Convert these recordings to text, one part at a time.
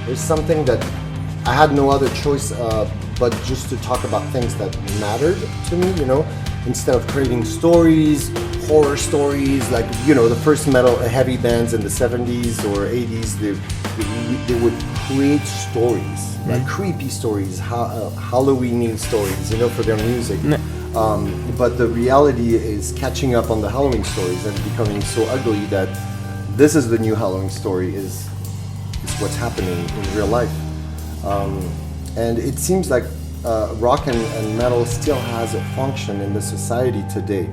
There's something that I had no other choice but just to talk about things that mattered to me, instead of creating stories, horror stories, like, the first metal heavy bands in the 70s or 80s, they would create stories, like creepy stories, Halloweeny stories, for their music. But the reality is catching up on the Halloween stories and becoming so ugly that this is the new Halloween story is what's happening in real life. And it seems like rock and metal still has a function in the society today.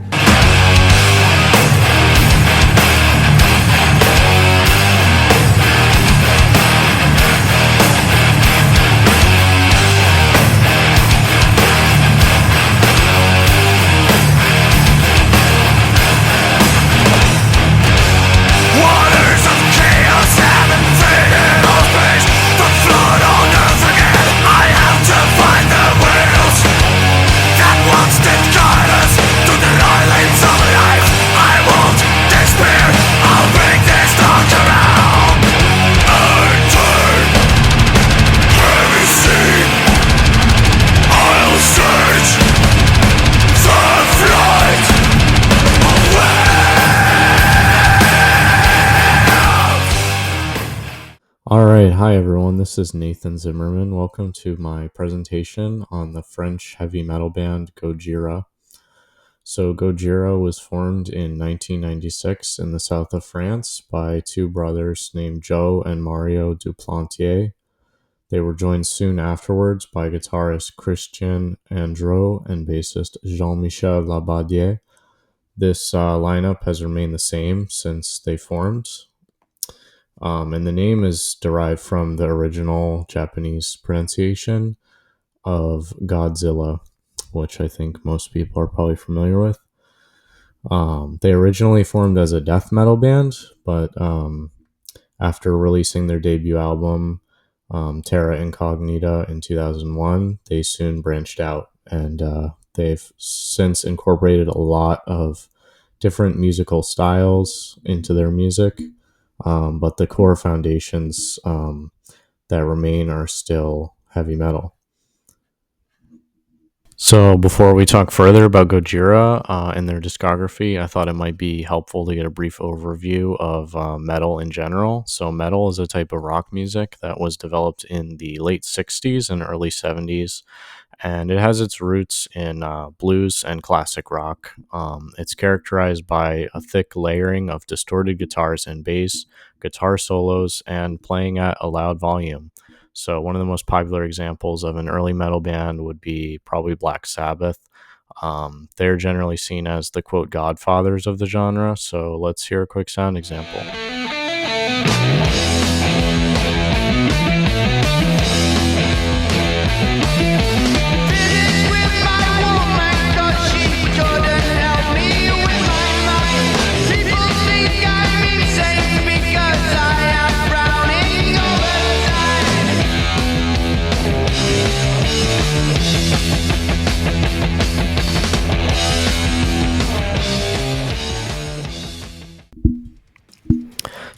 Alright, hi everyone, this is Nathan Zimmerman. Welcome to my presentation on the French heavy metal band Gojira. So Gojira was formed in 1996 in the south of France by two brothers named Joe and Mario Duplantier. They were joined soon afterwards by guitarist Christian Andrew and bassist Jean-Michel Labadier. This lineup has remained the same since they formed. And the name is derived from the original Japanese pronunciation of Godzilla, which I think most people are probably familiar with. They originally formed as a death metal band, but after releasing their debut album, Terra Incognita, in 2001, they soon branched out, and they've since incorporated a lot of different musical styles into their music. But the core foundations that remain are still heavy metal. So before we talk further about Gojira and their discography, I thought it might be helpful to get a brief overview of metal in general. So metal is a type of rock music that was developed in the late 60s and early 70s, and it has its roots in blues and classic rock. It's characterized by a thick layering of distorted guitars and bass, guitar solos, and playing at a loud volume. So one of the most popular examples of an early metal band would be probably Black Sabbath. They're generally seen as the, quote, godfathers of the genre. So let's hear a quick sound example.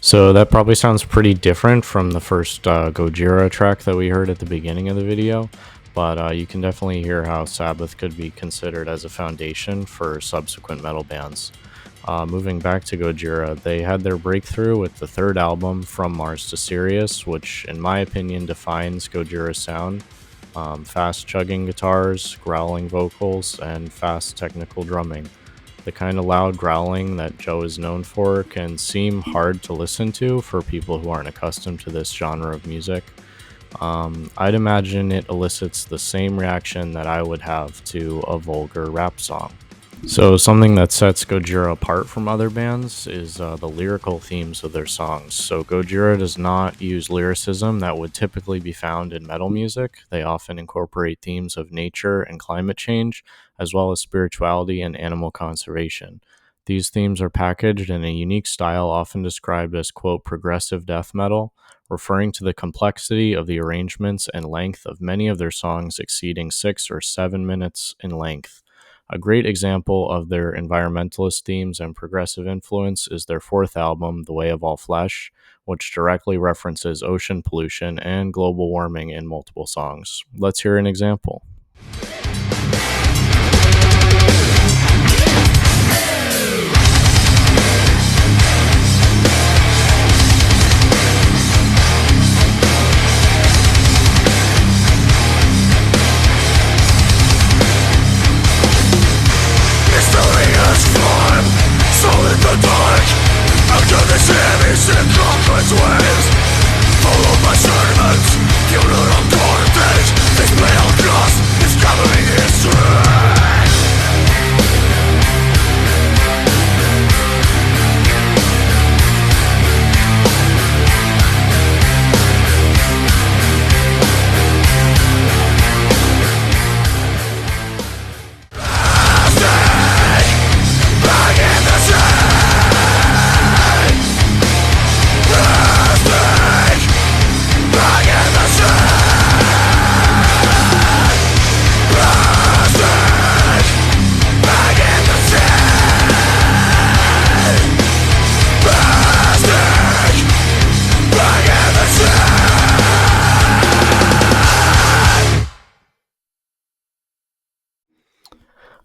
So that probably sounds pretty different from the first Gojira track that we heard at the beginning of the video, but you can definitely hear how Sabbath could be considered as a foundation for subsequent metal bands. Moving back to Gojira, they had their breakthrough with the third album, From Mars to Sirius, which in my opinion defines Gojira's sound. Fast chugging guitars, growling vocals, and fast technical drumming. The kind of loud growling that Joe is known for can seem hard to listen to for people who aren't accustomed to this genre of music. I'd imagine it elicits the same reaction that I would have to a vulgar rap song. So something that sets Gojira apart from other bands is the lyrical themes of their songs. So Gojira does not use lyricism that would typically be found in metal music. They often incorporate themes of nature and climate change, as well as spirituality and animal conservation. These themes are packaged in a unique style often described as, quote, progressive death metal, referring to the complexity of the arrangements and length of many of their songs exceeding 6 or 7 minutes in length. A great example of their environmentalist themes and progressive influence is their fourth album, The Way of All Flesh, which directly references ocean pollution and global warming in multiple songs. Let's hear an example.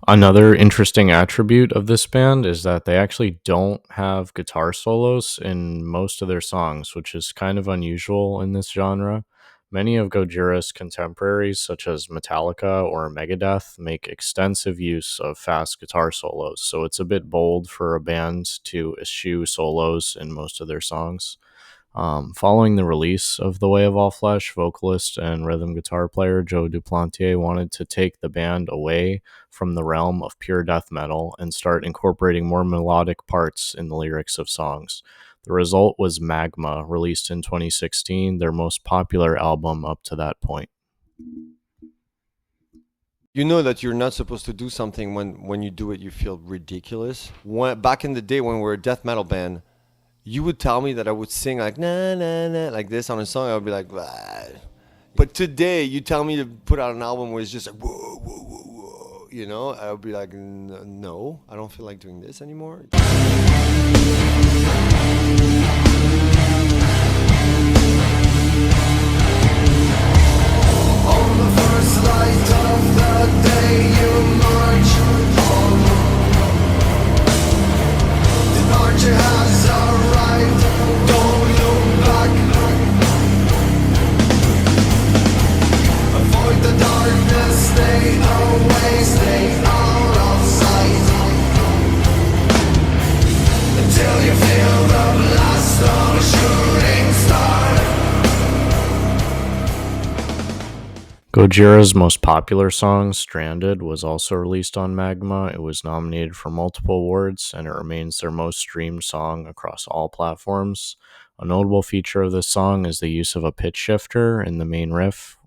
Another interesting attribute of this band is that they actually don't have guitar solos in most of their songs, which is kind of unusual in this genre. Many of Gojira's contemporaries, such as Metallica or Megadeth, make extensive use of fast guitar solos, so it's a bit bold for a band to eschew solos in most of their songs. Following the release of The Way of All Flesh, vocalist and rhythm guitar player Joe Duplantier wanted to take the band away from the realm of pure death metal and start incorporating more melodic parts in the lyrics of songs. The result was Magma, released in 2016, their most popular album up to that point. You know that you're not supposed to do something when you do it, you feel ridiculous. Back in the day when we were a death metal band, you would tell me that I would sing like na na na like this on a song, I would be like, bah. But today you tell me to put out an album where it's just like whoa whoa whoa whoa, you know, I would be like, no, I don't feel like doing this anymore. On the first light of the day you march on. Departure has arrived, don't look back. Avoid the darkness, stay away, stay out of sight. Until you feel the blast of a shooting star. Gojira's most popular song, Stranded, was also released on Magma. It was nominated for multiple awards, and it remains their most streamed song across all platforms. A notable feature of this song is the use of a pitch shifter in the main riff.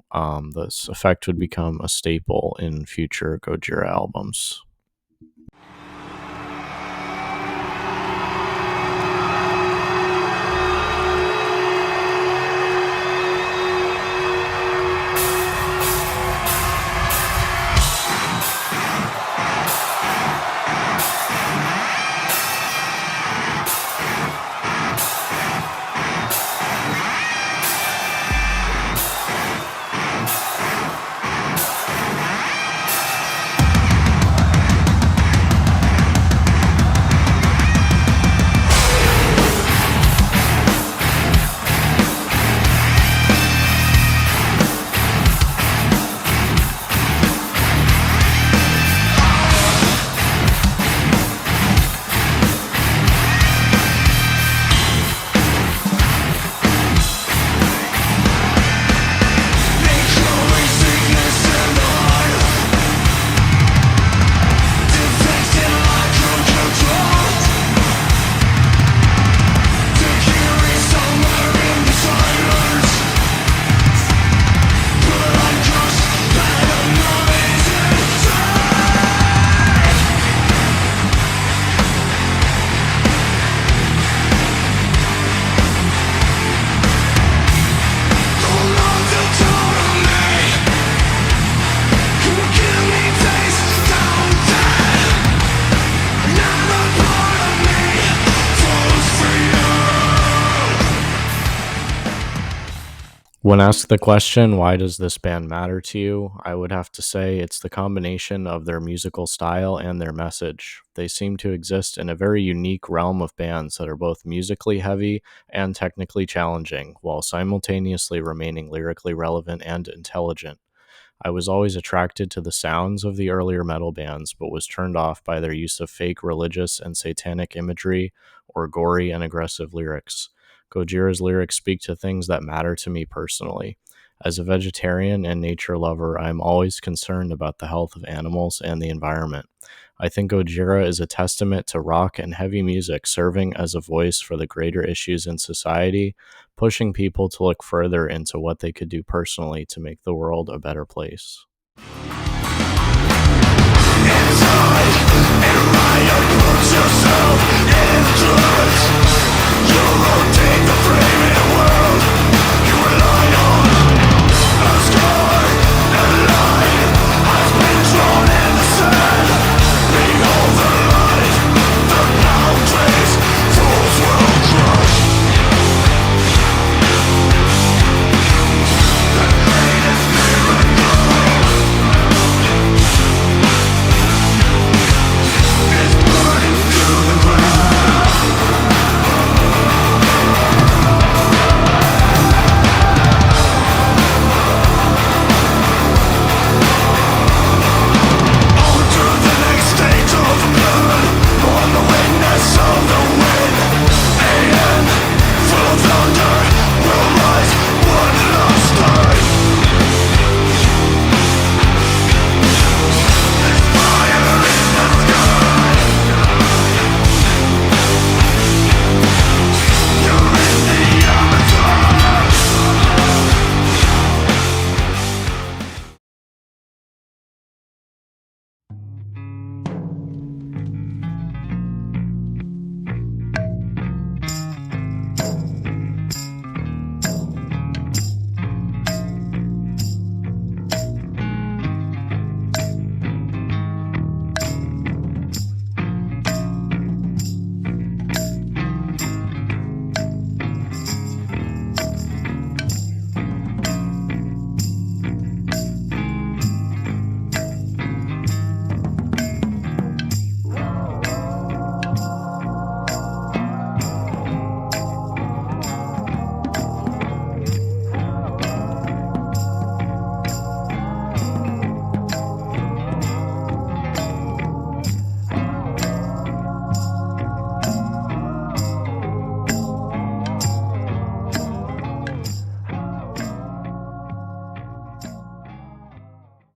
This effect would become a staple in future Gojira albums. When asked the question, why does this band matter to you? I would have to say it's the combination of their musical style and their message. They seem to exist in a very unique realm of bands that are both musically heavy and technically challenging, while simultaneously remaining lyrically relevant and intelligent. I was always attracted to the sounds of the earlier metal bands, but was turned off by their use of fake religious and satanic imagery or gory and aggressive lyrics. Gojira's lyrics speak to things that matter to me personally. As a vegetarian and nature lover, I am always concerned about the health of animals and the environment. I think Gojira is a testament to rock and heavy music serving as a voice for the greater issues in society, pushing people to look further into what they could do personally to make the world a better place. You rotate the frame in a world you rely